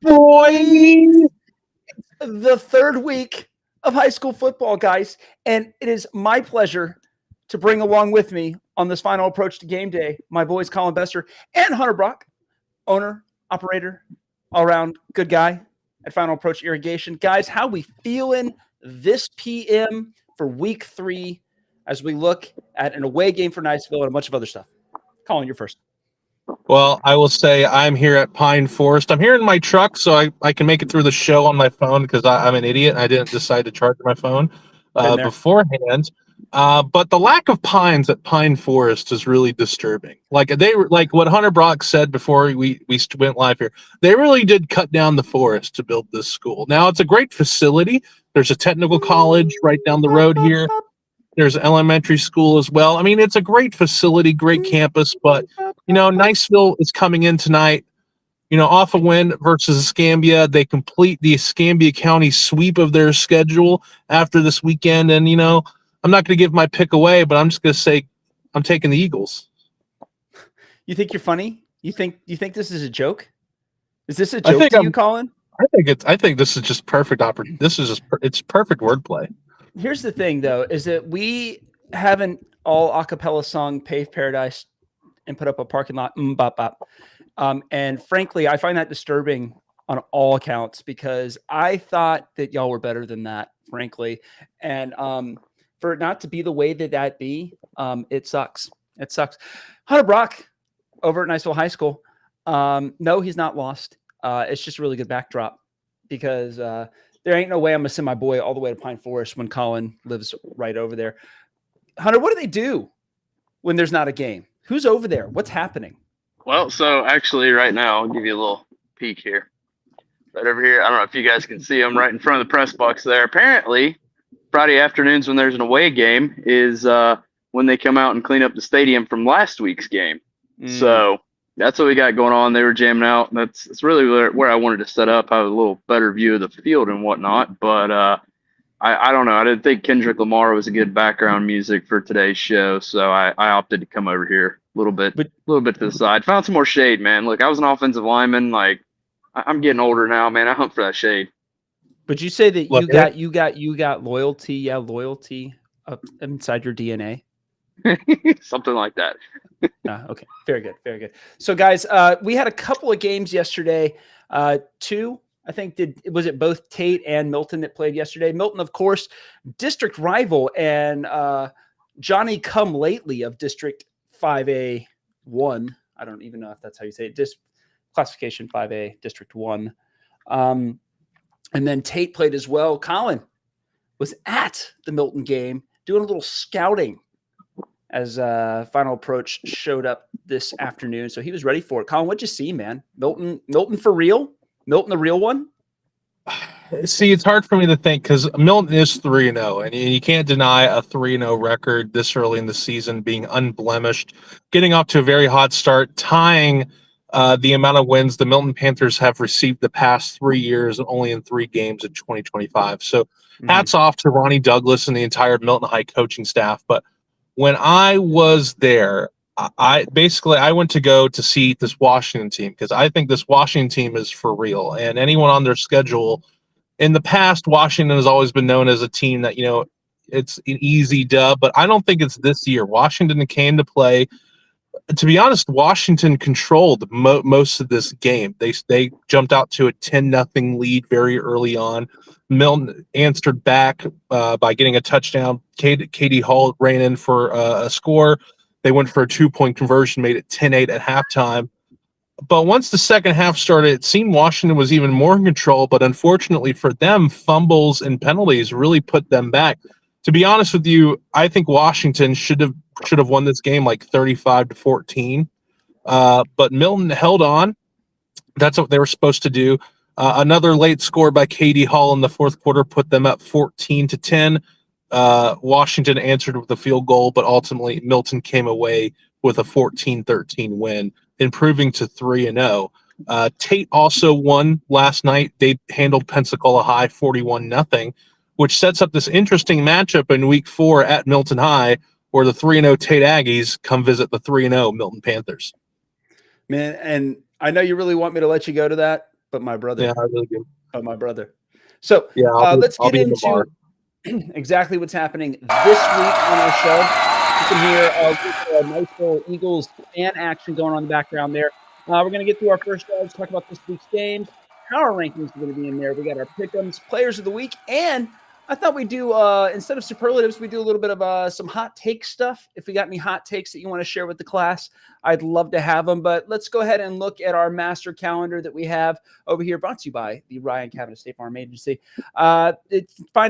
boy. The third week of high school football, guys. And it is my pleasure to bring along with me on this final approach to game day, my boys Colin Bester and Hunter Brock, owner, operator, all-around good guy at Final Approach Irrigation. Guys, how we feeling this PM for week 3 as we look at an away game for Niceville and a bunch of other stuff? Colin, you're first. Well, I will say I'm here at Pine Forest. I'm here in my truck, so I can make it through the show on my phone because I'm an idiot. I didn't decide to charge my phone beforehand. But the lack of pines at Pine Forest is really disturbing. Like what Hunter Brock said before we went live here. They really did cut down the forest to build this school. Now it's a great facility. There's a technical college right down the road here. There's an elementary school as well. I mean, it's a great facility, great campus, but, Niceville is coming in tonight, off a win versus Escambia. They complete the Escambia County sweep of their schedule after this weekend. And, I'm not going to give my pick away, but I'm just going to say I'm taking the Eagles. You think you're funny? You think this is a joke? Is this a joke to you, Colin? I think this is just perfect it's perfect wordplay. Here's the thing, though, is that we haven't all a cappella sung Paved Paradise and put up a parking lot. Bop, bop. And frankly, I find that disturbing on all accounts because I thought that y'all were better than that, frankly. And for it not to be the way that be, it sucks. It sucks. Hunter Brock over at Niceville High School. No, he's not lost. It's just a really good backdrop because there ain't no way I'm going to send my boy all the way to Pine Forest when Colin lives right over there. Hunter, what do they do when there's not a game? Who's over there? What's happening? Well, so actually right now, I'll give you a little peek here. Right over here, I don't know if you guys can see them right in front of the press box there. Apparently, Friday afternoons when there's an away game is when they come out and clean up the stadium from last week's game. So that's what we got going on. They were jamming out. That's really where I wanted to set up. I have a little better view of the field and whatnot. But I don't know. I didn't think Kendrick Lamar was a good background music for today's show, so I opted to come over here a little bit to the side. Found some more shade, man. Look, I was an offensive lineman. Like I'm getting older now, man. I hunt for that shade. But you say that you got loyalty, loyalty up inside your DNA. Something like that. Okay. Very good. Very good. So guys, we had a couple of games yesterday. 2, I think was it both Tate and Milton that played yesterday? Milton, of course, district rival and Johnny come lately of District 5A1. I don't even know if that's how you say it. Classification 5A, District 1. And then Tate played as well. Colin was at the Milton game doing a little scouting as Final Approach showed up this afternoon. So he was ready for it. Colin, what'd you see, man? Milton for real? Milton the real one? See, it's hard for me to think because Milton is 3-0, and you can't deny a 3-0 record this early in the season, being unblemished, getting off to a very hot start, tying the amount of wins the Milton Panthers have received the past 3 years, only in 3 games in 2025. So hats off to Ronnie Douglas and the entire Milton High coaching staff. But when I was there, I went to go to see this Washington team because I think this Washington team is for real. And anyone on their schedule, in the past, Washington has always been known as a team that, it's an easy dub, but I don't think it's this year. Washington came to play. To be honest, Washington controlled most of this game. They jumped out to a 10-0 lead very early on. Milton answered back by getting a touchdown. Katie Hall ran in for a score. They went for a 2-point conversion, made it 10-8 at halftime. But once the second half started, it seemed Washington was even more in control. But unfortunately for them, fumbles and penalties really put them back. To be honest with you, I think Washington should have won this game like 35-14. But Milton held on. That's what they were supposed to do. Another late score by Katie Hall in the fourth quarter put them up 14-10. Washington answered with a field goal, but ultimately Milton came away with a 14-13 win, improving to 3-0. Tate also won last night. They handled Pensacola High 41-0, which sets up this interesting matchup in week 4 at Milton High, where the 3-0 Tate Aggies come visit the 3-0 Milton Panthers. Man, and I know you really want me to let you go to that, but my brother. Yeah, I really do. But my brother. So Yeah, let's I'll get be in into exactly what's happening this week on our show. You can hear Niceville Eagles fan action going on in the background there. We're going to get through our first drives, talk about this week's games, how our rankings are going to be in there. We got our pick'ems, players of the week, and I thought we'd do, instead of superlatives, we do a little bit of some hot take stuff. If we got any hot takes that you want to share with the class, I'd love to have them. But let's go ahead and look at our master calendar that we have over here, brought to you by the Ryan Cabinet State Farm Agency. Find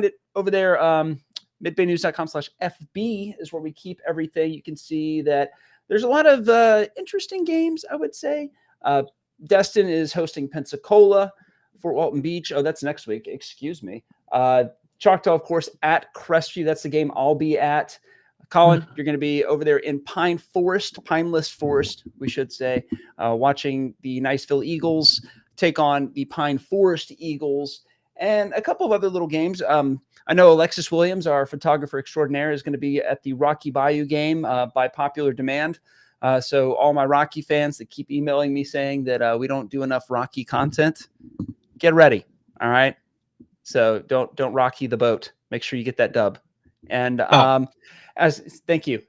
it over there. midbaynews.com/FB is where we keep everything. You can see that there's a lot of interesting games, I would say. Destin is hosting Pensacola, Fort Walton Beach. Oh, that's next week. Excuse me. Choctaw, of course, at Crestview. That's the game I'll be at. Colin, you're going to be over there in Pineless Forest, we should say, watching the Niceville Eagles take on the Pine Forest Eagles and a couple of other little games. I know Alexis Williams, our photographer extraordinaire, is going to be at the Rocky Bayou game by popular demand. So all my Rocky fans that keep emailing me saying that we don't do enough Rocky content, get ready. All right. So don't Rocky the boat. Make sure you get that dub. And thank you.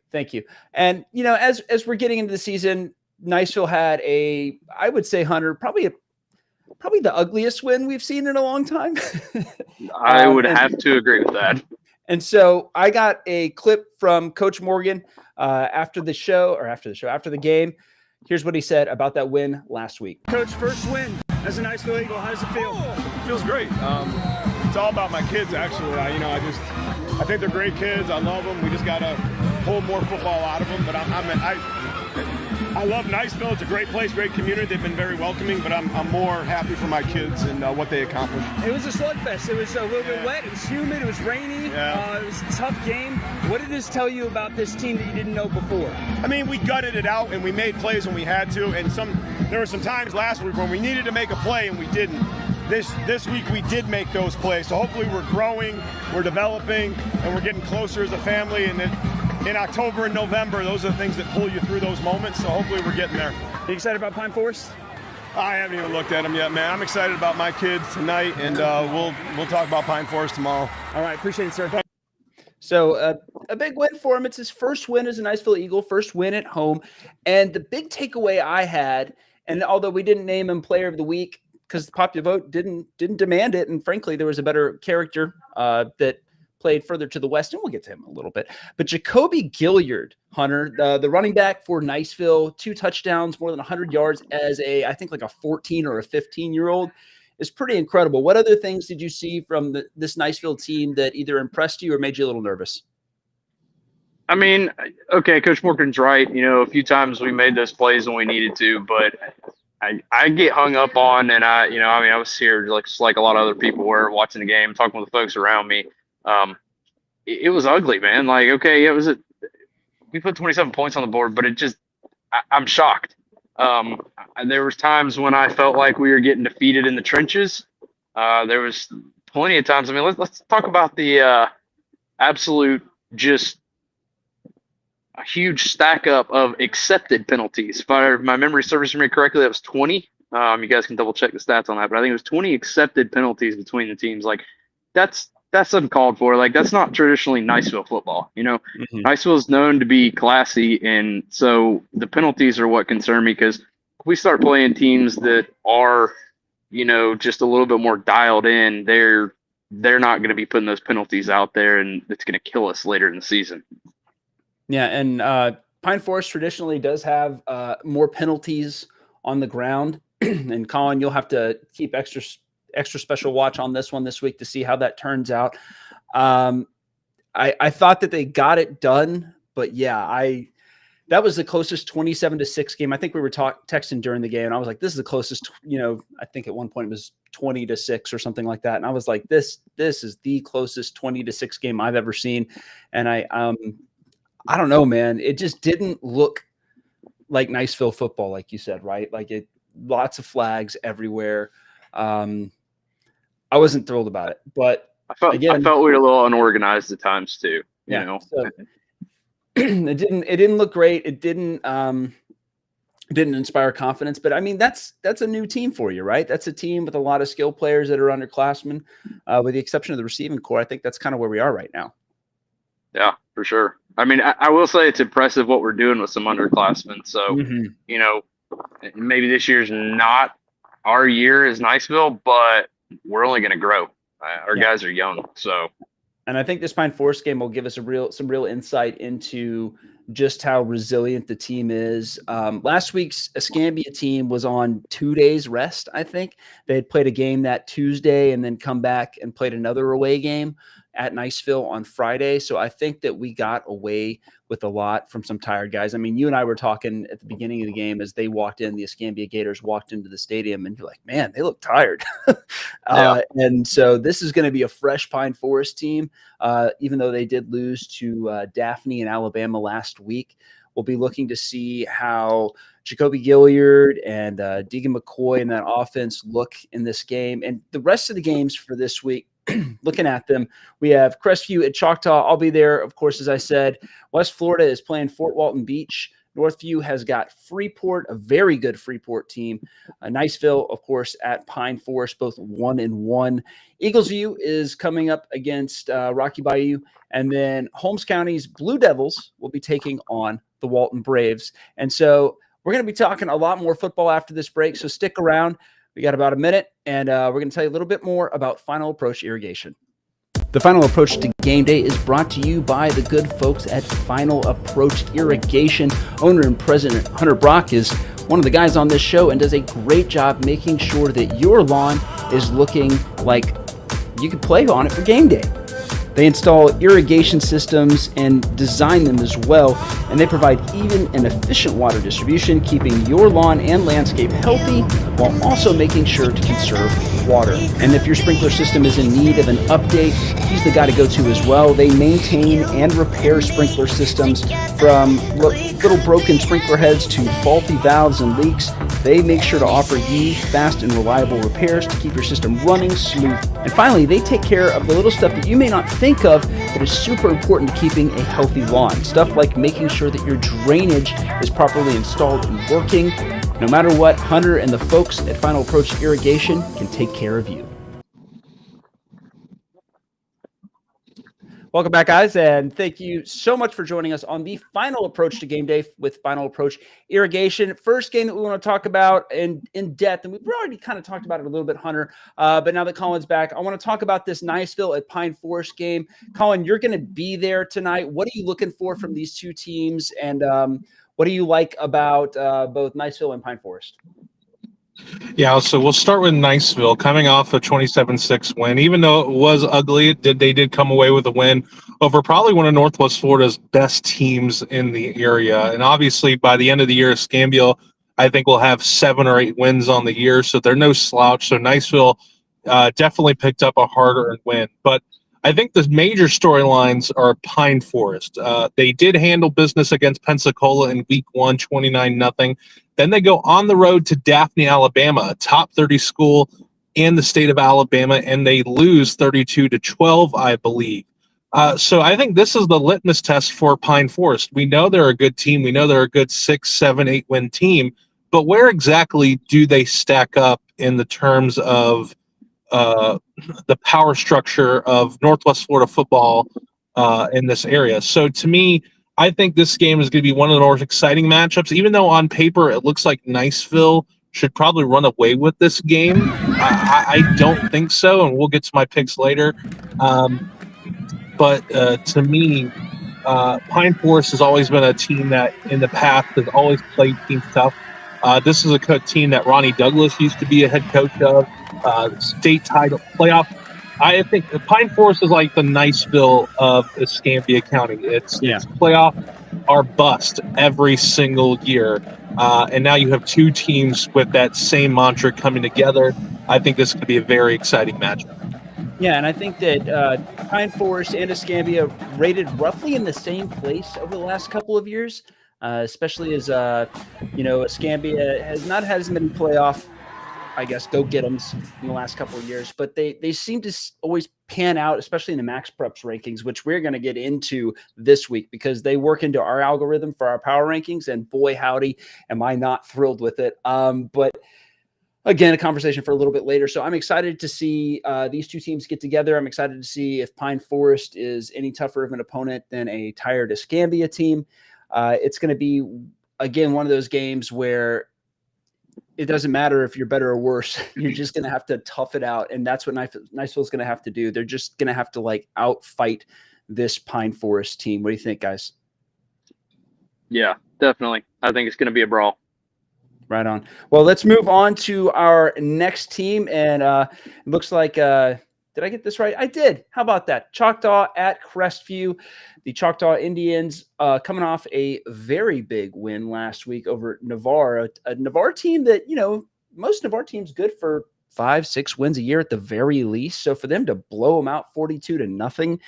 And as we're getting into the season, Niceville had I would say, Hunter, probably the ugliest win we've seen in a long time. I would have to agree with that. And so I got a clip from Coach Morgan after the game. Here's what he said about that win last week. Coach, first win as a Niceville Eagle. How does it feel? It feels great. It's all about my kids, actually. I think they're great kids. I love them. We just got to pull more football out of them. But I love Niceville. It's a great place, great community. They've been very welcoming, but I'm more happy for my kids and what they accomplished. It was a slugfest. It was a little bit wet. It was humid. It was rainy. Yeah. It was a tough game. What did this tell you about this team that you didn't know before? I mean, we gutted it out, and we made plays when we had to. And there were some times last week when we needed to make a play, and we didn't. This week we did make those plays. So hopefully we're growing, we're developing, and we're getting closer as a family. And in October and November, those are the things that pull you through those moments. So hopefully we're getting there. You excited about Pine Forest? I haven't even looked at them yet, man. I'm excited about my kids tonight, and we'll talk about Pine Forest tomorrow. All right, appreciate it, sir. So a big win for him. It's his first win as a Niceville Eagle, first win at home. And the big takeaway I had, and although we didn't name him Player of the Week because the popular vote didn't demand it, and frankly, there was a better character that played further to the west, and we'll get to him a little bit. But Jacoby Gilliard, Hunter, the running back for Niceville, 2 touchdowns, more than 100 yards as I think like a 14 or a 15-year-old, is pretty incredible. What other things did you see from this Niceville team that either impressed you or made you a little nervous? I mean, okay, Coach Morgan's right. A few times we made those plays when we needed to, but I get hung up on, and I was here just like a lot of other people were watching the game, talking with the folks around me. It was ugly, man. Like, okay, we put 27 points on the board, but I'm shocked. There was times when I felt like we were getting defeated in the trenches. There was plenty of times. I mean, let's talk about the absolute just a huge stack up of accepted penalties. If my memory serves me correctly, that was 20. You guys can double check the stats on that, but I think it was 20 accepted penalties between the teams. Like, that's uncalled for. Like, that's not traditionally Niceville football. Niceville is known to be classy, and so the penalties are what concern me, because if we start playing teams that are, just a little bit more dialed in, they're not going to be putting those penalties out there, and it's going to kill us later in the season. Yeah, and Pine Forest traditionally does have more penalties on the ground, and Colin, you'll have to keep extra special watch on this one this week to see how that turns out. I thought that they got it done, but yeah, that was the closest 27-6 game. I think we were texting during the game, and I was like, this is the closest, I think at one point it was 20-6 or something like that. And I was like, this is the closest 20-6 game I've ever seen. And I don't know, man, it just didn't look like Niceville football, like you said, right? Like lots of flags everywhere. I wasn't thrilled about it, but I felt we were a little unorganized at times too. So it didn't look great. It didn't didn't inspire confidence. But I mean, that's a new team for you, right? That's a team with a lot of skill players that are underclassmen, with the exception of the receiving core. I think that's kind of where we are right now. Yeah, for sure. I mean, I will say it's impressive what we're doing with some underclassmen. So, you know, maybe this year's not our year as Niceville, but we're only going to grow. Our guys are young, so. And I think this Pine Forest game will give us some real insight into just how resilient the team is. Last week's Escambia team was on 2 days rest. I think they had played a game that Tuesday and then come back and played another away game at Niceville on Friday. So I think that we got away with a lot from some tired guys. I mean, you and I were talking at the beginning of the game as they walked in, the Escambia Gators walked into the stadium, and you're like, man, they look tired. And so this is going to be a fresh Pine Forest team, even though they did lose to Daphne in Alabama last week. We'll be looking to see how Jacoby Gilliard and Deegan McCoy and that offense look in this game. And the rest of the games for this week, looking at them, we have Crestview at Choctaw. I'll be there, of course, as I said. West Florida is playing Fort Walton Beach. Northview has got Freeport, a very good Freeport team. Niceville, of course, at Pine Forest, both 1-1. Eaglesview is coming up against Rocky Bayou. And then Holmes County's Blue Devils will be taking on the Walton Braves. And so we're going to be talking a lot more football after this break, so stick around. We got about a minute, and we're going to tell you a little bit more about Final Approach Irrigation. The Final Approach to Game Day is brought to you by the good folks at Final Approach Irrigation. Owner and President Hunter Brock is one of the guys on this show and does a great job making sure that your lawn is looking like you can play on it for game day. They install irrigation systems and design them as well, and they provide even and efficient water distribution, keeping your lawn and landscape healthy while also making sure to conserve water. And if your sprinkler system is in need of an update, he's the guy to go to as well. They maintain and repair sprinkler systems from little broken sprinkler heads to faulty valves and leaks. They make sure to offer you fast and reliable repairs to keep your system running smooth. And finally, they take care of the little stuff that you may not think of that is super important to keeping a healthy lawn. Stuff like making sure that your drainage is properly installed and working. No matter what, Hunter and the folks at Final Approach Irrigation can take care of you. Welcome back, guys, and thank you so much for joining us on the Final Approach to Game Day with Final Approach Irrigation. First game that we want to talk about in depth, and we've already kind of talked about it a little bit, Hunter, but now that Colin's back, I want to talk about this Niceville at Pine Forest game. Colin, you're going to be there tonight. What are you looking for from these two teams, and what do you like about both Niceville and Pine Forest? Yeah, so we'll start with Niceville coming off a 27-6 win. Even though it was ugly, they did come away with a win over probably one of Northwest Florida's best teams in the area. And obviously, by the end of the year, Escambia, I think, will have 7 or 8 wins on the year, so they're no slouch. So Niceville definitely picked up a harder win. But I think the major storylines are Pine Forest. They did handle business against Pensacola in week 1, 29-0. Then they go on the road to Daphne, Alabama, a top 30 school in the state of Alabama, and they lose 32-12, I believe. So I think this is the litmus test for Pine Forest. We know they're a good team. We know they're a good 6, 7, 8 win team. But where exactly do they stack up in the terms of the power structure of Northwest Florida football in this area? So to me, I think this game is going to be one of the more exciting matchups, even though on paper it looks like Niceville should probably run away with this game. I don't think so, and we'll get to my picks later. But to me, Pine Forest has always been a team that in the past has always played team tough. This is a team that Ronnie Douglas used to be a head coach of, state title playoff. I think Pine Forest is like the Niceville of Escambia County. It's playoff or bust every single year. And now you have two teams with that same mantra coming together. I think this could be a very exciting matchup. Yeah, and I think that Pine Forest and Escambia rated roughly in the same place over the last couple of years, especially as, Escambia has not had as many playoff I guess, go-get-ems in the last couple of years, but they seem to always pan out, especially in the MaxPreps rankings, which we're going to get into this week because they work into our algorithm for our power rankings, and boy, howdy, am I not thrilled with it. But again, a conversation for a little bit later. So I'm excited to see these two teams get together. I'm excited to see if Pine Forest is any tougher of an opponent than a tired Escambia team. It's going to be, again, one of those games where it doesn't matter if you're better or worse. You're just going to have to tough it out. And that's what Niceville's going to have to do. They're just going to have to like outfight this Pine Forest team. What do you think, guys? Yeah, definitely. I think it's going to be a brawl. Right on. Well, let's move on to our next team. And it looks like, did I get this right? I did. How about that? Choctaw at Crestview. The Choctaw Indians coming off a very big win last week over Navarre, a Navarre team that, most Navarre teams good for 5-6 wins a year at the very least. So for them to blow them out 42-0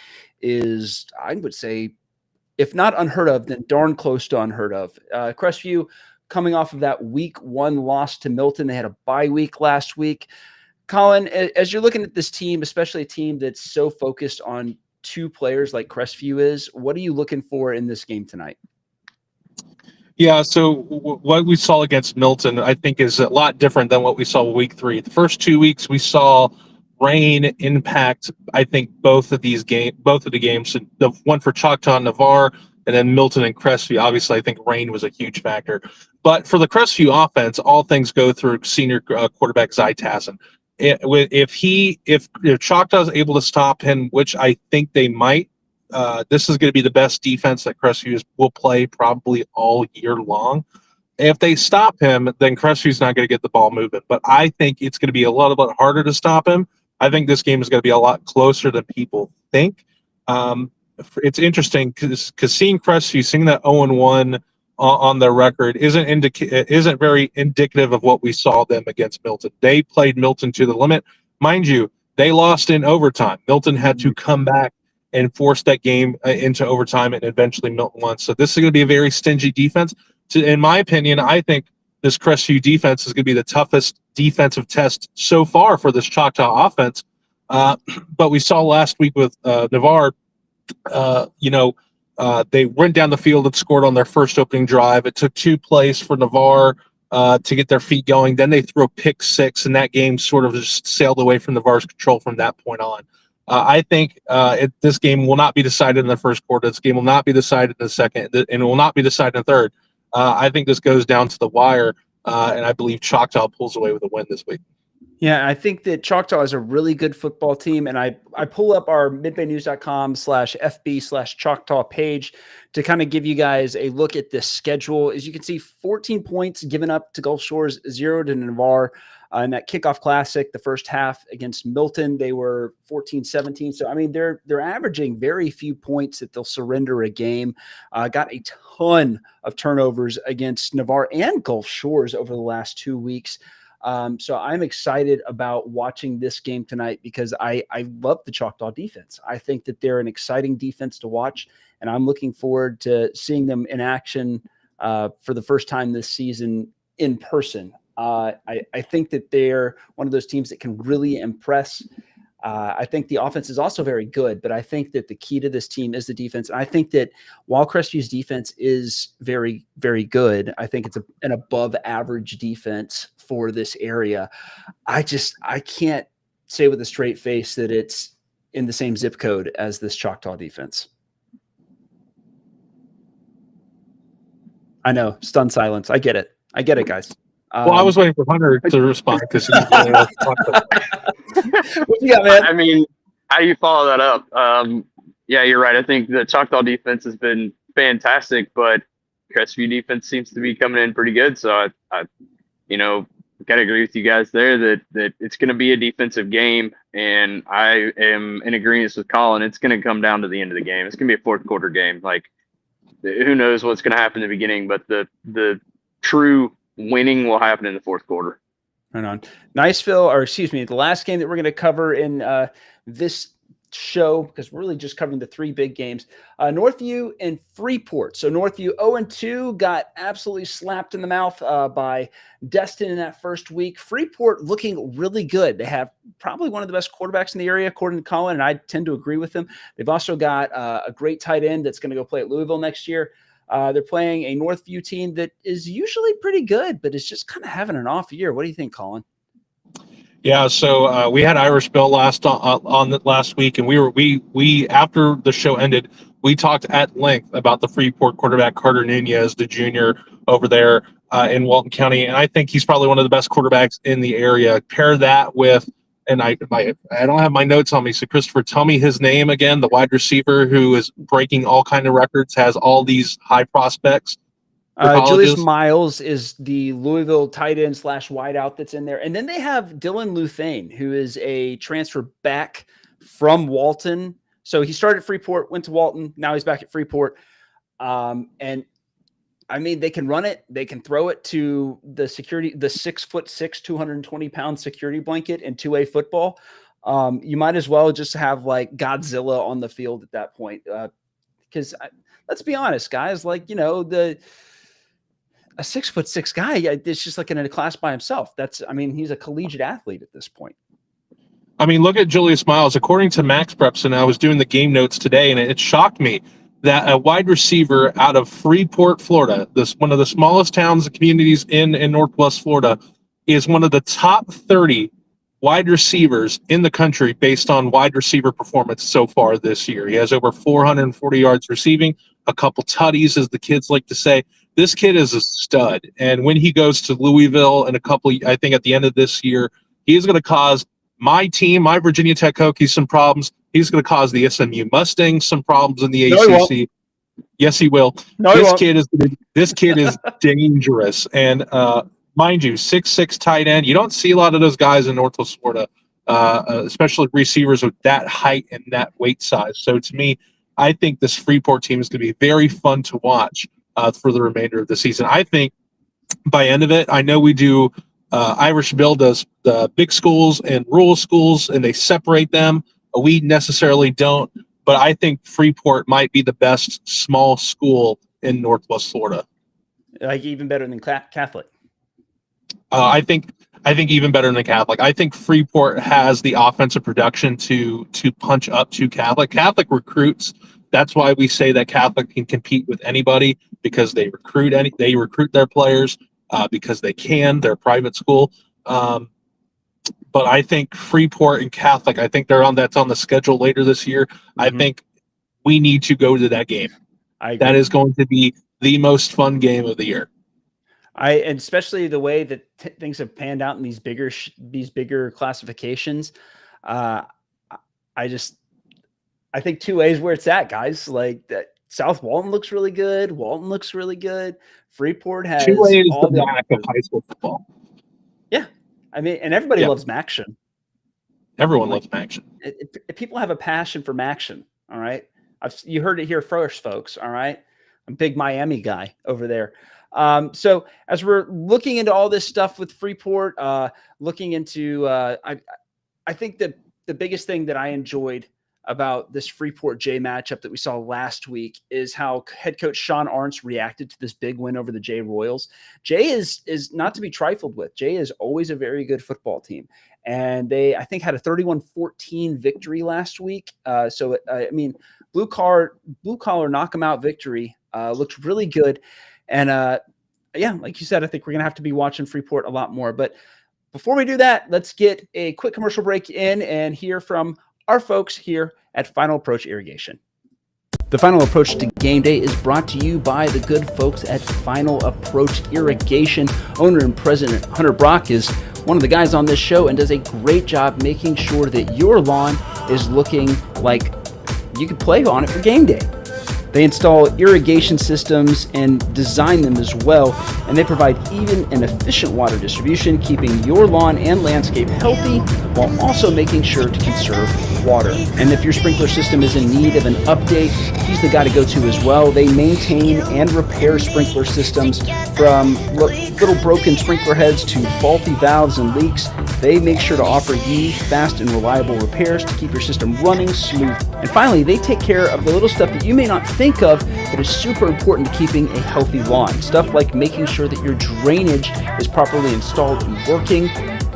is, I would say, if not unheard of, then darn close to unheard of. Crestview coming off of that week 1 loss to Milton. They had a bye week last week. Colin, as you're looking at this team, especially a team that's so focused on 2 players like Crestview is, what are you looking for in this game tonight? Yeah, so what we saw against Milton, I think, is a lot different than what we saw week 3. The first 2 weeks, we saw rain impact, I think, both of the games. The one for Choctaw and Navarre, and then Milton and Crestview. Obviously, I think rain was a huge factor. But for the Crestview offense, all things go through senior quarterback Zy Tassin. If Choctaw is able to stop him, which I think they might, this is going to be the best defense that Crestview will play probably all year long. If they stop him, then Crestview's not going to get the ball moving. But I think it's going to be a little bit harder to stop him. I think this game is going to be a lot closer than people think. It's interesting because seeing Crestview, seeing that 0-1 on their record isn't very indicative of what we saw them against Milton. They played Milton to the limit. Mind you, they lost in overtime. Milton had to come back and force that game into overtime, and eventually Milton won. So this is going to be a very stingy defense. In my opinion, I think this Crestview defense is going to be the toughest defensive test so far for this Choctaw offense. But we saw last week with Navarre, they went down the field and scored on their first opening drive. It took 2 plays for Navarre to get their feet going. Then they threw a pick 6, and that game sort of just sailed away from Navarre's control from that point on. I think this game will not be decided in the first quarter. This game will not be decided in the second, and it will not be decided in the third. I think this goes down to the wire, and I believe Choctaw pulls away with a win this week. Yeah, I think that Choctaw is a really good football team, and I pull up our midbaynews.com/FB/Choctaw page to kind of give you guys a look at this schedule. As you can see, 14 points given up to Gulf Shores, 0 to Navarre. In that kickoff classic, the first half against Milton, they were 14-17. So, I mean, they're averaging very few points that they'll surrender a game. Got a ton of turnovers against Navarre and Gulf Shores over the last 2 weeks. So I'm excited about watching this game tonight because I love the Choctaw defense. I think that they're an exciting defense to watch, and I'm looking forward to seeing them in action for the first time this season in person. I think that they're one of those teams that can really impress. I think the offense is also very good, but I think that the key to this team is the defense. And I think that while Crestview's defense is very, very good, I think it's an above average defense for this area. I can't say with a straight face that it's in the same zip code as this Choctaw defense. I know, stunned silence. I get it, guys. Well, I was waiting for Hunter to respond because what you got, man? I mean, how do you follow that up? Yeah, you're right. I think the Choctaw defense has been fantastic, but Crestview defense seems to be coming in pretty good. So I gotta agree with you guys there that it's going to be a defensive game, and I am in agreement with Colin. It's going to come down to the end of the game. It's going to be a fourth quarter game. Like, who knows what's going to happen in the beginning, but the true winning will happen in the fourth quarter. Right on. Niceville, the last game that we're going to cover in this show because we're really just covering the 3 big games. Northview and Freeport. So Northview 0-2 got absolutely slapped in the mouth by Destin in that first week. Freeport looking really good. They have probably one of the best quarterbacks in the area, according to Colin, and I tend to agree with him. They've also got a great tight end that's going to go play at Louisville next year. They're playing a Northview team that is usually pretty good, but is just kind of having an off year. What do you think, Colin? Yeah, so we had Irish Bill last week, and we after the show ended, we talked at length about the Freeport quarterback Carter Nunez, the junior over there in Walton County, and I think he's probably one of the best quarterbacks in the area. Pair that with, and I don't have my notes on me, so Christopher, tell me his name again. The wide receiver who is breaking all kind of records, has all these high prospects. Julius Miles is the Louisville tight end / wideout that's in there. And then they have Dylan Luthane, who is a transfer back from Walton. So he started at Freeport, went to Walton. Now he's back at Freeport. And I mean, they can run it. They can throw it to the 6'6", 220-pound security blanket in 2A football. You might as well just have like Godzilla on the field at that point. Because let's be honest, guys, like, you know, a 6'6" guy, it's just like in a class by himself. He's a collegiate athlete at this point. I mean, look at Julius Miles. According to MaxPreps, and I was doing the game notes today, and it shocked me that a wide receiver out of Freeport, Florida, one of the smallest towns and communities in Northwest Florida, is one of the top 30 wide receivers in the country based on wide receiver performance so far this year. He has over 440 yards receiving, a couple tutties, as the kids like to say. This kid is a stud. And when he goes to Louisville and I think at the end of this year, he is going to cause my team, my Virginia Tech Hokies, some problems. He's going to cause the SMU Mustangs some problems in the ACC. Yes, he will. No, this kid is dangerous. And mind you, 6'6" tight end. You don't see a lot of those guys in Northwest Florida, especially receivers with that height and that weight size. So to me, I think this Freeport team is going to be very fun to watch for the remainder of the season. I think by end of it, I know we do Irish Bill does the big schools and rural schools, and they separate them. We necessarily don't, but I think Freeport might be the best small school in Northwest Florida. Like even better than Catholic. I think even better than Catholic. I think Freeport has the offensive production to punch up to Catholic. Catholic recruits. That's why we say that Catholic can compete with anybody, because they recruit their players because they can. They're a private school. But I think Freeport and Catholic, I think that's on the schedule later this year. Mm-hmm. I think we need to go to that game. That is going to be the most fun game of the year. And especially the way that things have panned out in these bigger classifications. I think 2A is where it's at, guys. Like that, South Walton looks really good. Walton looks really good. Freeport has 2A is all the MAC of high school football. Yeah, I mean, and everybody loves Maction. Everyone loves Maction. If people have a passion for Maction, all right. You heard it here first, folks. All right, I'm a big Miami guy over there. So as we're looking into all this stuff with Freeport, looking into, I think that the biggest thing that I enjoyed about this Freeport Jay matchup that we saw last week is how head coach Sean Arntz reacted to this big win over the Jay Royals. Jay is not to be trifled with. Jay is always a very good football team. And they, I think, had a 31-14 victory last week. So, I mean, blue collar knock 'em out victory looked really good. And yeah, like you said, I think we're going to have to be watching Freeport a lot more. But before we do that, let's get a quick commercial break in and hear from our folks here at Final Approach Irrigation. The Final Approach to Game Day is brought to you by the good folks at Final Approach Irrigation. Owner and president Hunter Brock is one of the guys on this show and does a great job making sure that your lawn is looking like you could play on it for game day. They install irrigation systems and design them as well, and they provide even and efficient water distribution, keeping your lawn and landscape healthy while also making sure to conserve water. And if your sprinkler system is in need of an update, he's the guy to go to as well. They maintain and repair sprinkler systems from little broken sprinkler heads to faulty valves and leaks. They make sure to offer you fast and reliable repairs to keep your system running smooth. And finally, they take care of the little stuff that you may not think of that is super important to keeping a healthy lawn. Stuff like making sure that your drainage is properly installed and working.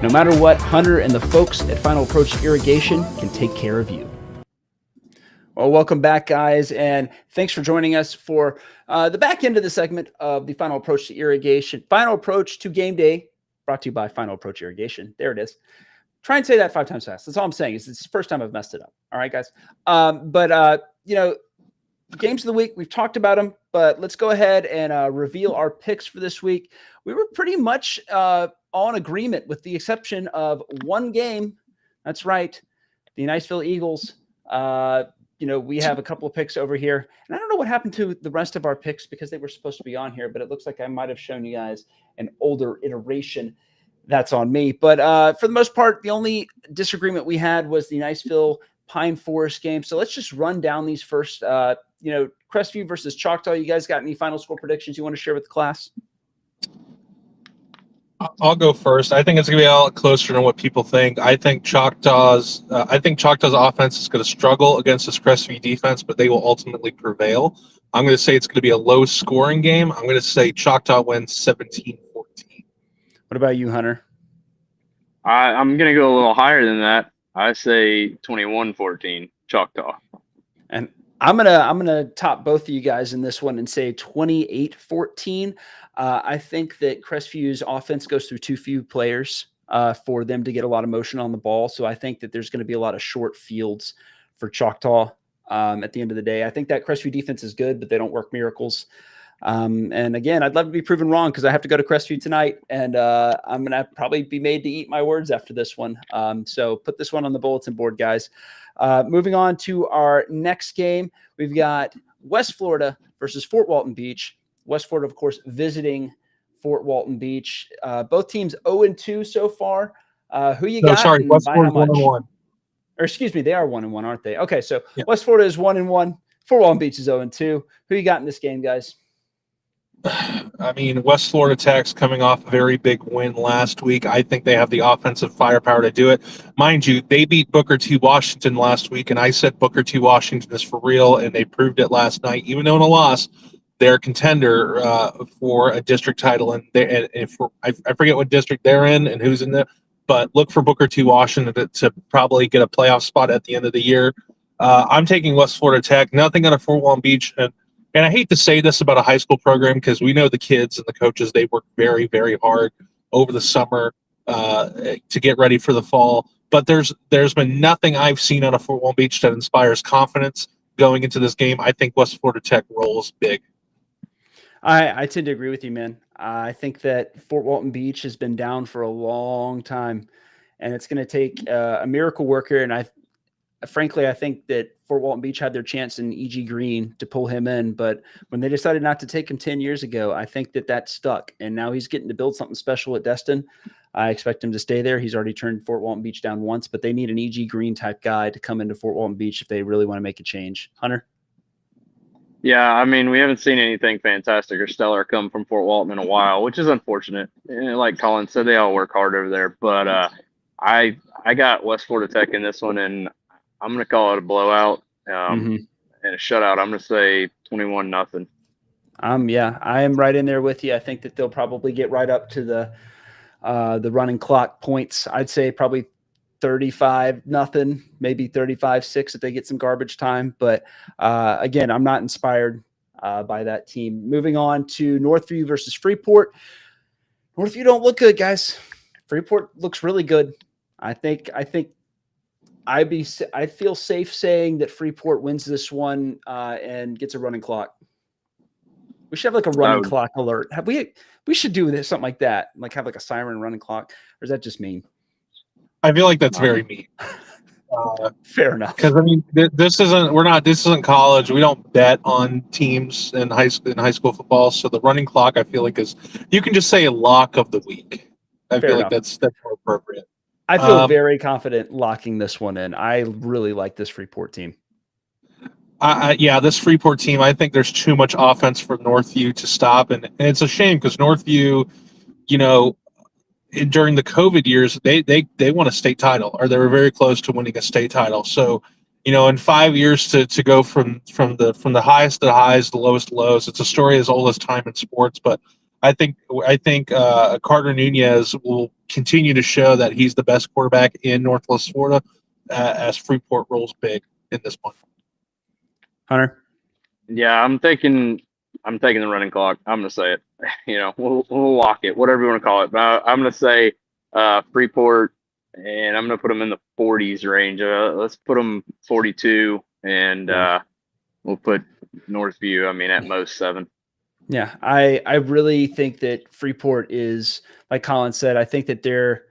No matter what, Hunter and the folks at Final Approach Irrigation can take care of you. Well, welcome back, guys, and thanks for joining us for the back end of the segment of the Final Approach to Irrigation. Final Approach to Game Day, brought to you by Final Approach Irrigation. There it is. Try and say that 5 times fast. That's all I'm saying. It's the first time I've messed it up. All right, guys. You know, games of the week, we've talked about them, but let's go ahead and reveal our picks for this week. We were pretty much all in agreement with the exception of one game. That's right. The Niceville Eagles. You know, we have a couple of picks over here, and I don't know what happened to the rest of our picks because they were supposed to be on here, but it looks like I might have shown you guys an older iteration. That's on me. But for the most part, the only disagreement we had was the Niceville Pine Forest game. So let's just run down these first, Crestview versus Choctaw. You guys got any final score predictions you want to share with the class? I'll go first. I think it's going to be a lot closer than what people think. I think Choctaw's offense is going to struggle against this Crestview defense, but they will ultimately prevail. I'm going to say it's going to be a low-scoring game. I'm going to say Choctaw wins 17-14. What about you, Hunter? I'm going to go a little higher than that. I say 21-14 Choctaw. And I'm gonna top both of you guys in this one and say 28-14. I think that Crestview's offense goes through too few players for them to get a lot of motion on the ball. So I think that there's going to be a lot of short fields for Choctaw at the end of the day. I think that Crestview defense is good, but they don't work miracles. And again, I'd love to be proven wrong because I have to go to Crestview tonight, and I'm going to probably be made to eat my words after this one. So put this one on the bulletin board, guys. Moving on to our next game, we've got West Florida versus Fort Walton Beach. West Florida, of course, visiting Fort Walton Beach. Both teams 0-2 so far. Who you got? No, sorry, West Florida 1-1. Or excuse me, they are 1-1, aren't they? Okay, so yeah. West Florida is 1-1. Fort Walton Beach is 0-2. Who you got in this game, guys? I mean, West Florida Tech's coming off a very big win last week. I think they have the offensive firepower to do it. Mind you, they beat Booker T. Washington last week, and I said Booker T. Washington is for real, and they proved it last night. Even though in a loss, they're a contender for a district title, and I forget what district they're in and who's in there, but look for Booker T. Washington to probably get a playoff spot at the end of the year. I'm taking West Florida Tech. Nothing out of Fort Walton Beach, and I hate to say this about a high school program because we know the kids and the coaches, they work very, very hard over the summer to get ready for the fall. But there's been nothing I've seen out of Fort Walton Beach that inspires confidence going into this game. I think West Florida Tech rolls big. I tend to agree with you, man. I think that Fort Walton Beach has been down for a long time, and it's going to take a miracle worker. And frankly, I think that Fort Walton Beach had their chance in E.G. Green to pull him in, but when they decided not to take him 10 years ago, I think that stuck, and now he's getting to build something special at Destin. I expect him to stay there. He's already turned Fort Walton Beach down once, but they need an E.G. Green type guy to come into Fort Walton Beach if they really want to make a change. Hunter? Yeah, I mean, we haven't seen anything fantastic or stellar come from Fort Walton in a while, which is unfortunate. And like Colin said, they all work hard over there, but I got West Florida Tech in this one, and I'm going to call it a blowout and a shutout. I'm going to say 21-0. Yeah, I am right in there with you. I think that they'll probably get right up to the running clock points. I'd say probably 35-0, maybe 35-6 if they get some garbage time. But again, I'm not inspired by that team. Moving on to Northview versus Freeport. Northview don't look good, guys. Freeport looks really good. I feel safe saying that Freeport wins this one and gets a running clock. We should have like a running clock alert. We should do this, something like that, like have like a siren running clock. Or is that just mean? I feel like that's very mean. Fair enough. Because this isn't college. We don't bet on teams in high school football. So the running clock, I feel like, is you can just say lock of the week. I Fair feel enough. like that's more appropriate. I feel very confident locking this one in. I really like this Freeport team. This Freeport team, I think there's too much offense for Northview to stop, and it's a shame because Northview, during the COVID years, they won a state title, or they were very close to winning a state title. So, in 5 years to go from the highest to the highs, the lowest to lows, it's a story as old as time in sports. But I think Carter Nunez will continue to show that he's the best quarterback in Northwest Florida as Freeport rolls big in this one. Hunter? Yeah, I'm taking the running clock. I'm gonna say it. We'll lock it, whatever you want to call it. But I'm gonna say Freeport, and I'm gonna put them in the 40s range. Let's put them 42, and we'll put Northview. At most 7. Yeah, I really think that Freeport is, like Colin said, I think they're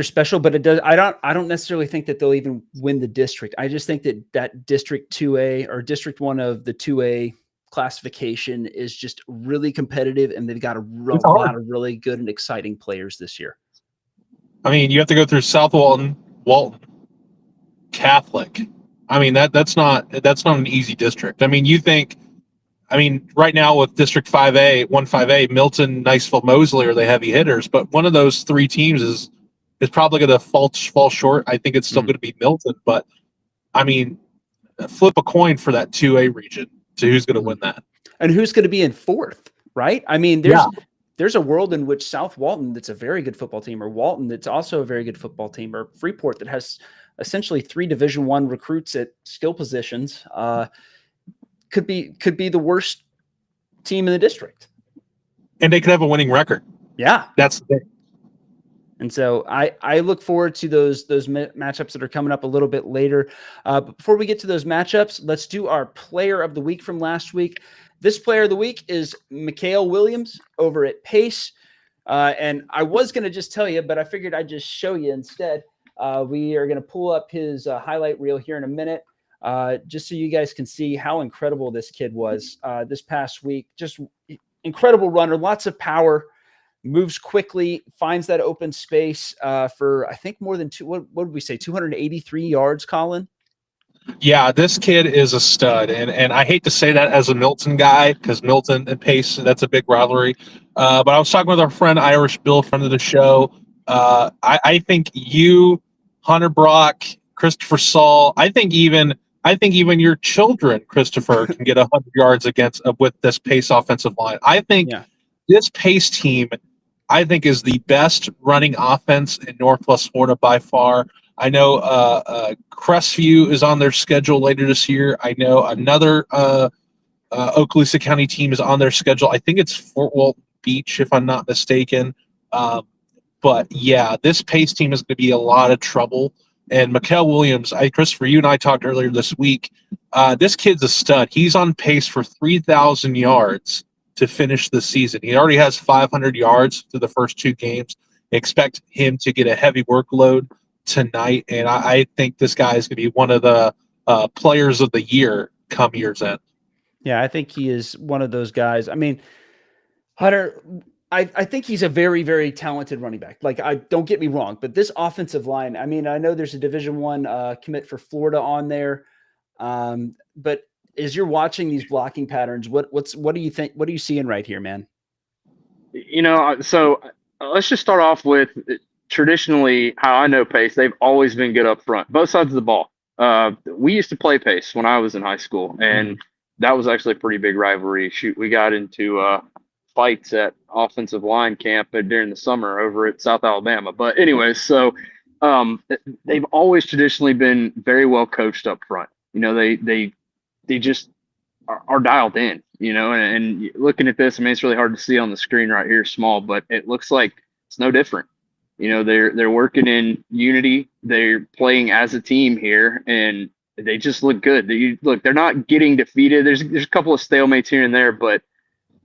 special, but I don't necessarily think that they'll even win the district. I just think that District 2A or District 1 of the 2A classification is just really competitive, and they've got a lot of really good and exciting players this year. You have to go through South Walton, Catholic. That's not an easy district. You think, right now with District 5A, Milton, Niceville, Mosley are the heavy hitters, but one of those 3 teams is probably going to fall short. I think it's still going to be Milton, but flip a coin for that 2A region to who's going to win that. And who's going to be in 4th, right? There's a world in which South Walton, that's a very good football team, or Walton, that's also a very good football team, or Freeport, that has essentially 3 Division I recruits at skill positions, could be the worst team in the district. And they could have a winning record. Yeah. That's the thing. And so I look forward to those matchups that are coming up a little bit later. But before we get to those matchups, let's do our player of the week from last week. This player of the week is Mikhail Williams over at Pace. And I was going to just tell you, but I figured I'd just show you instead. We are going to pull up his highlight reel here in a minute, just so you guys can see how incredible this kid was this past week. Just incredible runner, lots of power. Moves quickly, finds that open space for, I think, more than what did we say, 283 yards, Colin? Yeah, this kid is a stud. And I hate to say that as a Milton guy, because Milton and Pace, that's a big rivalry. But I was talking with our friend Irish Bill, friend of the show. I think you, Hunter Brock, Christopher Saul, I think even your children, Christopher, can get 100 yards with this Pace offensive line. I think this Pace team, is the best running offense in Northwest Florida by far. I know Crestview is on their schedule later this year. I know another Okaloosa County team is on their schedule. I think it's Fort Walton Beach, if I'm not mistaken. But yeah, this Pace team is going to be a lot of trouble. And Mikhail Williams, Christopher, you and I talked earlier this week. This kid's a stud. He's on pace for 3,000 yards to finish the season. He already has 500 yards through the first 2 games. Expect him to get a heavy workload tonight, and I think this guy is going to be one of the players of the year come year's end. Yeah, I think he is one of those guys. Hunter, I think he's a very, very talented running back. Don't get me wrong, but this offensive line, I know there's a Division I commit for Florida on there, but as you're watching these blocking patterns, what do you think? What are you seeing right here, man? So let's just start off with traditionally how I know Pace. They've always been good up front, both sides of the ball. We used to play Pace when I was in high school, and that was actually a pretty big rivalry. Shoot, we got into fights at offensive line camp during the summer over at South Alabama. But anyways, so they've always traditionally been very well coached up front. They just are dialed in, and looking at this, it's really hard to see on the screen right here, small, but it looks like it's no different. They're working in unity. They're playing as a team here, and they just look good. They're not getting defeated. There's a couple of stalemates here and there, but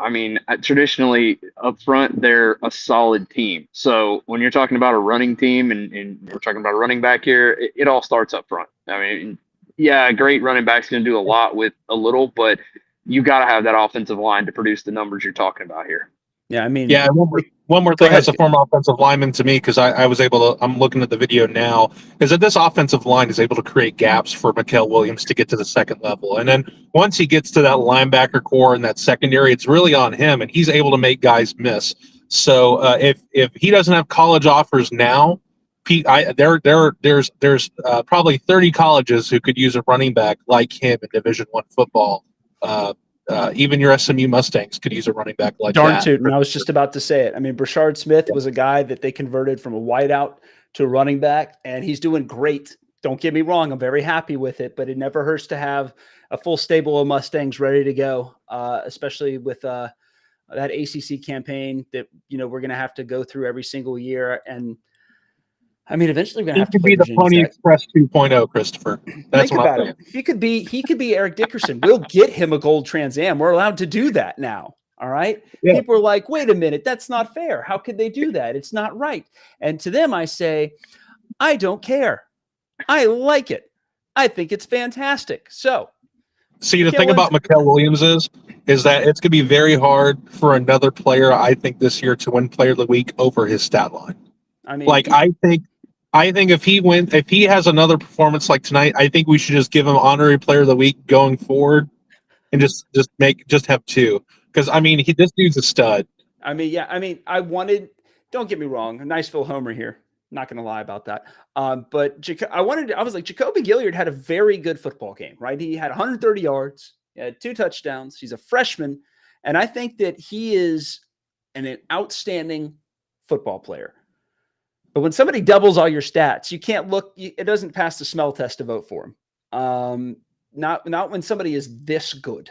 I mean, traditionally up front, they're a solid team. So when you're talking about a running team and we're talking about a running back here, it all starts up front. I mean, yeah, a great running back's going to do a lot with a little, but you got to have that offensive line to produce the numbers you're talking about here. Yeah, I mean, Yeah, one more thing as a former offensive lineman to me, because I was able to, I'm looking at the video now, is that this offensive line is able to create gaps for Mikael Williams to get to the second level. And then once he gets to that linebacker core and that secondary, it's really on him, and he's able to make guys miss. So if he doesn't have college offers now, there's probably 30 colleges who could use a running back like him in Division I football. Even your SMU Mustangs could use a running back like darn that. tootin'. I was just about to say it. I mean, Brashard Smith was a guy that they converted from a wideout to a running back, and he's doing great. Don't get me wrong. I'm very happy with it, but it never hurts to have a full stable of Mustangs ready to go, especially with that ACC campaign that, we're going to have to go through every single year. And I mean, eventually we're going to have to play be the Virginia Pony Tech. Express 2.0, Christopher. That's Think what about I'm saying. it. He could be Eric Dickerson. We'll get him a gold Trans Am. We're allowed to do that now. All right. Yeah. People are like, wait a minute, that's not fair. How could they do that? It's not right. And to them, I say, I don't care. I like it. I think it's fantastic. So see, the thing about Mikael Williams is that it's going to be very hard for another player, I think, this year to win Player of the Week over his stat line. I mean, I think if he has another performance like tonight, I think we should just give him honorary Player of the Week going forward, and just have two. Because I mean, this dude's a stud. I mean, yeah. I mean, don't get me wrong, a Niceville homer here. Not going to lie about that. But I was like, Jacoby Gilliard had a very good football game, right? He had 130 yards, he had 2 touchdowns. He's a freshman. And I think that he is an outstanding football player. But when somebody doubles all your stats, you can't look, it doesn't pass the smell test to vote for him. Not when somebody is this good.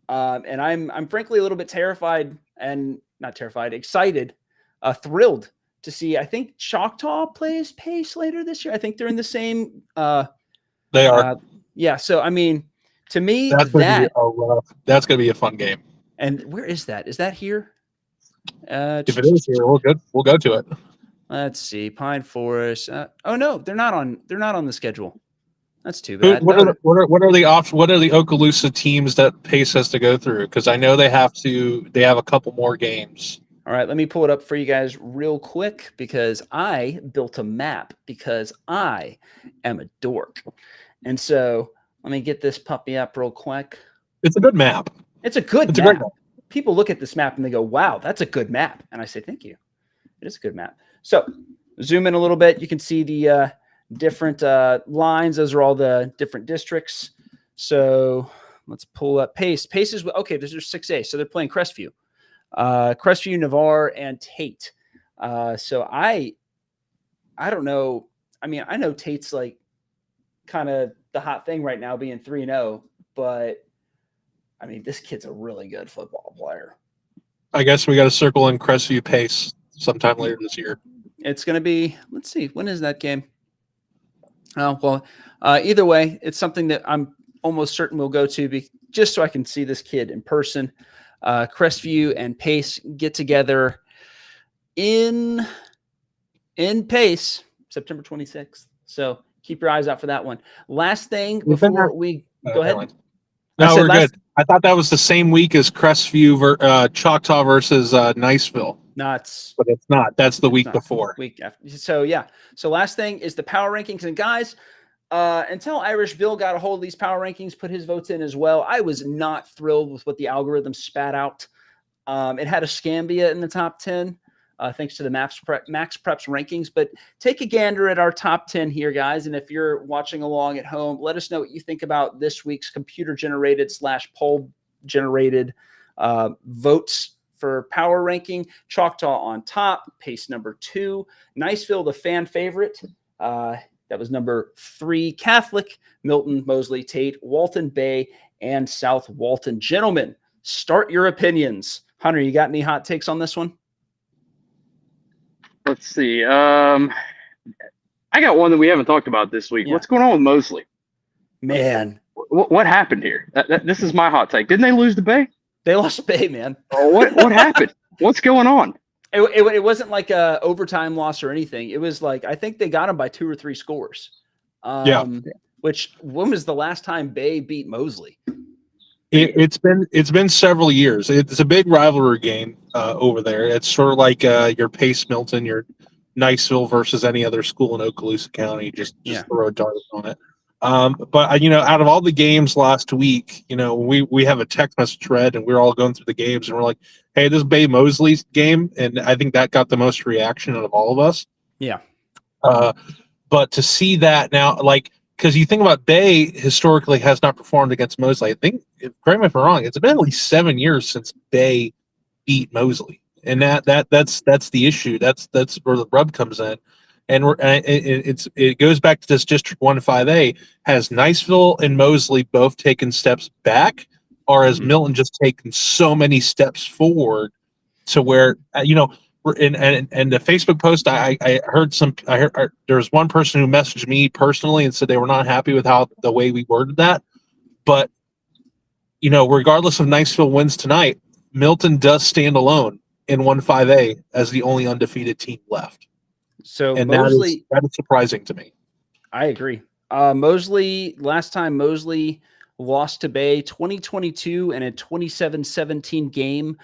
And I'm frankly a little bit terrified and not terrified, excited, thrilled to see. I think Choctaw plays Pace later this year. I think they're in the same. They are. Yeah. So, I mean, to me, that's going to be a fun game. And where is that? Is that here? If it is here, we'll go to it. Let's see. Pine Forest. Oh no, they're not on the schedule. That's too bad. What are the Okaloosa teams that Pace has to go through? Because I know they have a couple more games. All right, let me pull it up for you guys real quick because I built a map because I am a dork. And so let me get this puppy up real quick. It's a good map. It's a good map. People look at this map and they go, wow, that's a good map. And I say, thank you. It is a good map. So zoom in a little bit. You can see the different lines. Those are all the different districts. So let's pull up Pace. Pace is, okay, there's 6A. So they're playing Crestview. Crestview, Navarre, and Tate. So I don't know. I mean, I know Tate's like kind of the hot thing right now being 3-0, but I mean, this kid's a really good football player. I guess we got to circle in Crestview Pace sometime later this year. It's going to be, let's see, when is that game? Oh, well, either way, it's something that I'm almost certain we'll go to just so I can see this kid in person. Crestview and Pace get together in Pace, September 26th. So keep your eyes out for that one. Last thing before we go ahead. No, we're good. I thought that was the same week as Crestview, Choctaw versus Niceville. No, but it's not. That's the week before. Week after. So yeah. So last thing is the power rankings, and guys, until Irish Bill got a hold of these power rankings, put his votes in as well, I was not thrilled with what the algorithm spat out. It had Escambia in the top 10, thanks to the MaxPreps rankings. But take a gander at our top 10 here, guys. And if you're watching along at home, let us know what you think about this week's computer-generated / poll-generated votes for power ranking. Choctaw on top, Pace number 2, Niceville, the fan favorite. That was number 3. Catholic, Milton, Mosley, Tate, Walton, Bay, and South Walton. Gentlemen, start your opinions. Hunter, you got any hot takes on this one? Let's see. I got one that we haven't talked about this week. Yeah. What's going on with Mosley? Man. What happened here? This is my hot take. Didn't they lose to Bay? They lost Bay, man. Oh, what happened? What's going on? It wasn't like a overtime loss or anything. It was like, I think they got them by 2 or 3 scores. Which, when was the last time Bay beat Mosley? It's been several years. It's a big rivalry game over there. It's sort of like your Pace Milton, your Niceville versus any other school in Okaloosa County. Just throw a dart on it. But out of all the games last week, we have a text message thread and we're all going through the games and we're like, hey, this is Bay Mosley's game, and I think that got the most reaction out of all of us. Yeah. But to see that now, like, because you think about Bay historically has not performed against Mosley. I think, correct me if I'm wrong, it's been at least 7 years since Bay beat Mosley, and that's the issue. That's where the rub comes in, and it goes back to this District 1-5A. Has Niceville and Mosley both taken steps back, or has Milton just taken so many steps forward to where and the Facebook post, I heard there was one person who messaged me personally and said they were not happy with the way we worded that. But, regardless of Niceville wins tonight, Milton does stand alone in 1-5A as the only undefeated team left. So and Mosley, that is surprising to me. I agree. Last time Mosley lost to Bay, 2022 in a 27-17 game.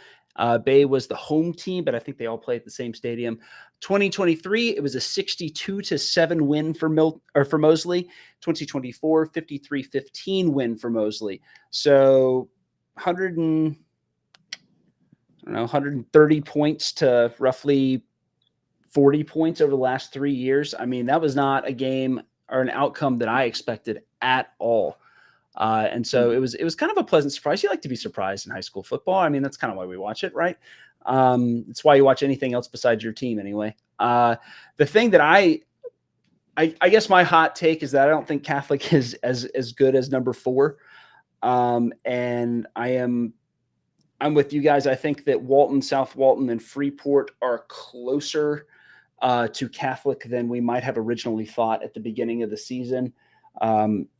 Bay was the home team, but I think they all play at the same stadium. 2023, it was a 62-7 win for Mosley. 2024, 53-15 win for Mosley. So 130 points to roughly 40 points over the last 3 years. I mean, that was not a game or an outcome that I expected at all. And so it was kind of a pleasant surprise. You like to be surprised in high school football. I mean, that's kind of why we watch it, right? It's why you watch anything else besides your team anyway. The thing that I guess my hot take is that I don't think Catholic is as good as number 4. And I'm with you guys. I think that Walton, South Walton, and Freeport are closer to Catholic than we might have originally thought at the beginning of the season.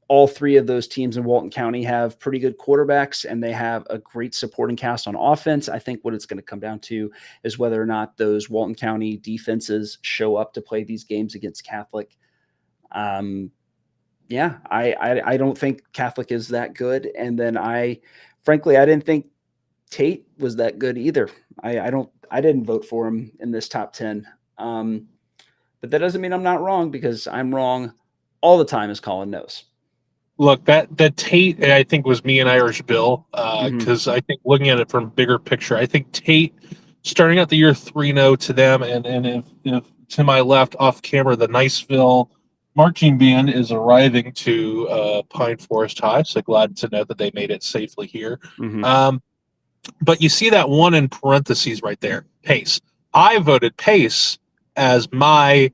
All 3 of those teams in Walton County have pretty good quarterbacks, and they have a great supporting cast on offense. I think what it's going to come down to is whether or not those Walton County defenses show up to play these games against Catholic. I don't think Catholic is that good. And then frankly, I didn't think Tate was that good either. I didn't vote for him in this top 10. But that doesn't mean I'm not wrong, because I'm wrong all the time, as Colin knows. Look, that Tate, I think, was me and Irish Bill, because I think looking at it from a bigger picture, I think Tate starting out the year 3-0 to them, and if to my left off camera, the Niceville marching band is arriving to Pine Forest High, so glad to know that they made it safely here. But you see that one in parentheses right there, Pace. I voted Pace as my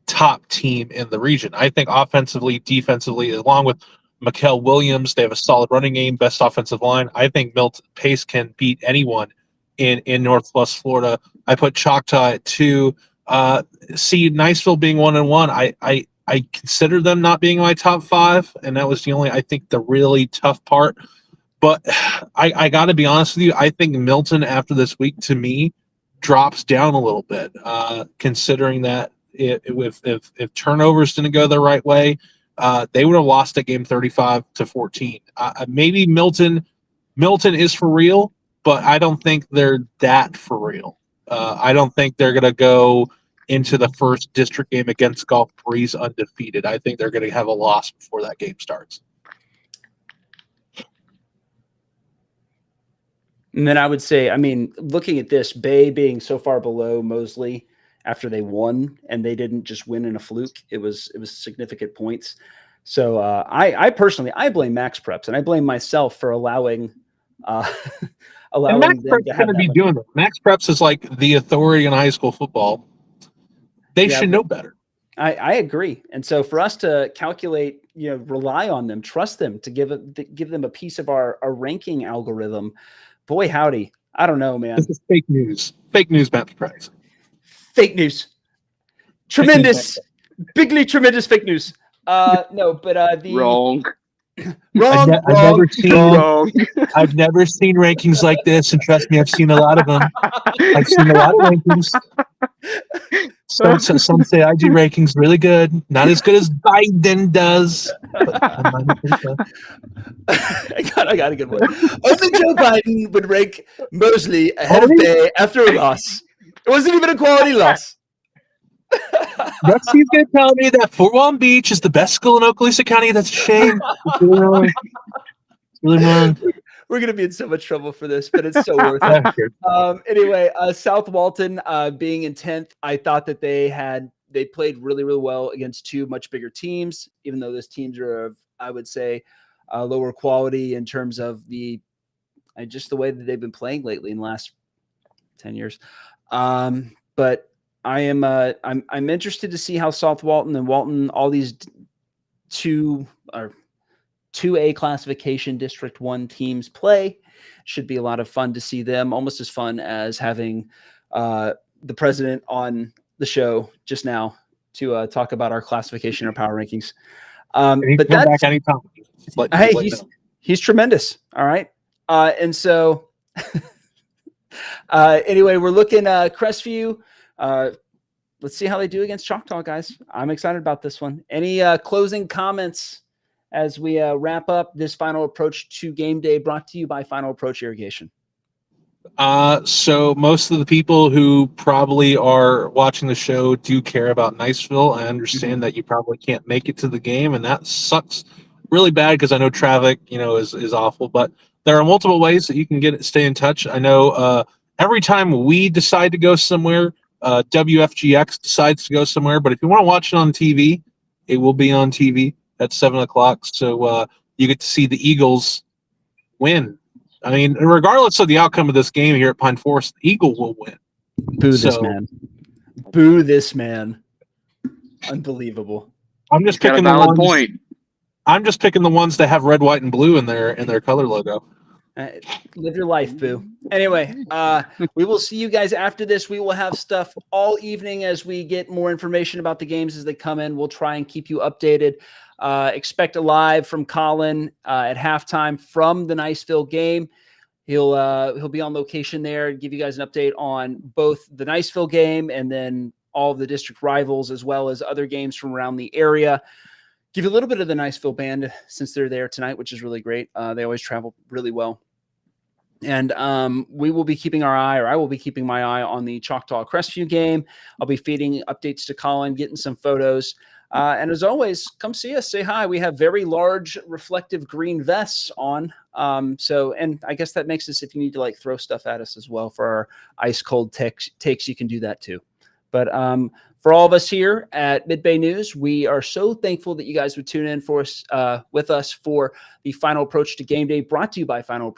top team in the region. I think offensively, defensively, along with Mikkel Williams, they have a solid running game, best offensive line. I think Milton Pace can beat anyone in Northwest Florida. I put Choctaw at 2. See Niceville being 1-1. I consider them not being my top 5, and that was the really tough part. But I got to be honest with you, I think Milton after this week, to me, drops down a little bit, considering that if turnovers didn't go the right way, they would have lost that game 35-14. Maybe Milton is for real, but I don't think they're that for real. I don't think they're going to go into the first district game against Gulf Breeze undefeated. I think they're going to have a loss before that game starts. And then I would say, I mean, looking at this, Bay being so far below Mosley after they won, and they didn't just win in a fluke. It was significant points. So I personally blame MaxPreps, and I blame myself for allowing allowing them to have that. Doing that. MaxPreps is like the authority in high school football. They should know better. I agree. And so for us to calculate, rely on them, trust them to give them a piece of our ranking algorithm, boy howdy, I don't know, man. This is fake news. Fake news, MaxPreps. Fake news. Tremendous, bigly tremendous fake news. No, but wrong. Wrong, I've wrong, never seen Wrong. I've never seen rankings like this, and trust me, I've seen a lot of them. I've seen a lot of rankings. Some say I do rankings really good, not as good as Biden does. But mine are pretty good. I got a good one. Only Joe Biden would rank Mosley ahead of Only- Bay after a loss. It wasn't even a quality loss. Rusty's gonna tell me that Fort Walton Beach is the best school in Okaloosa County. That's a shame. It's really wrong. It's really wrong. We're gonna be in so much trouble for this, but it's so worth it. Anyway, South Walton being in 10th, I thought that they played really, really well against two much bigger teams, even though those teams are of, I would say, lower quality in terms of just the way that they've been playing lately in the last 10 years. But I am I'm interested to see how South Walton and Walton, all these 2A classification District 1 teams play. Should be a lot of fun to see them, almost as fun as having the president on the show just now to talk about our classification or power rankings. But come back that's anytime. hey, he's tremendous. All right. And so anyway, we're looking Crestview. Let's see how they do against Choctaw, guys. I'm excited about this one. Any closing comments as we wrap up this Final Approach to Game Day, brought to you by Final Approach Irrigation? So most of the people who probably are watching the show do care about Niceville. I understand that you probably can't make it to the game, and that sucks really bad because I know traffic, is awful. But there are multiple ways that you can stay in touch. I know every time we decide to go somewhere, WFGX decides to go somewhere. But if you want to watch it on TV, it will be on TV at 7:00. So you get to see the Eagles win. I mean, regardless of the outcome of this game here at Pine Forest, the Eagle will win. Boo this man. Boo this man. Unbelievable. I'm just Got a picking the valid ones. point. I'm just picking the ones that have red, white, and blue in their color logo. Live your life, Boo. Anyway, we will see you guys after this. We will have stuff all evening as we get more information about the games as they come in. We'll try and keep you updated. Expect a live from Colin at halftime from the Niceville game. He'll be on location there, give you guys an update on both the Niceville game and then all of the district rivals, as well as other games from around the area. Give you a little bit of the Niceville band since they're there tonight, which is really great. They always travel really well. And we will be keeping I will be keeping my eye on the Choctaw Crestview game. I'll be feeding updates to Colin, getting some photos. And as always, come see us, say hi. We have very large reflective green vests on. And I guess that makes us, if you need to throw stuff at us as well for our ice cold takes, you can do that too. But for all of us here at Mid-Bay News, we are so thankful that you guys would tune in with us for the Final Approach to Game Day, brought to you by Final Approach.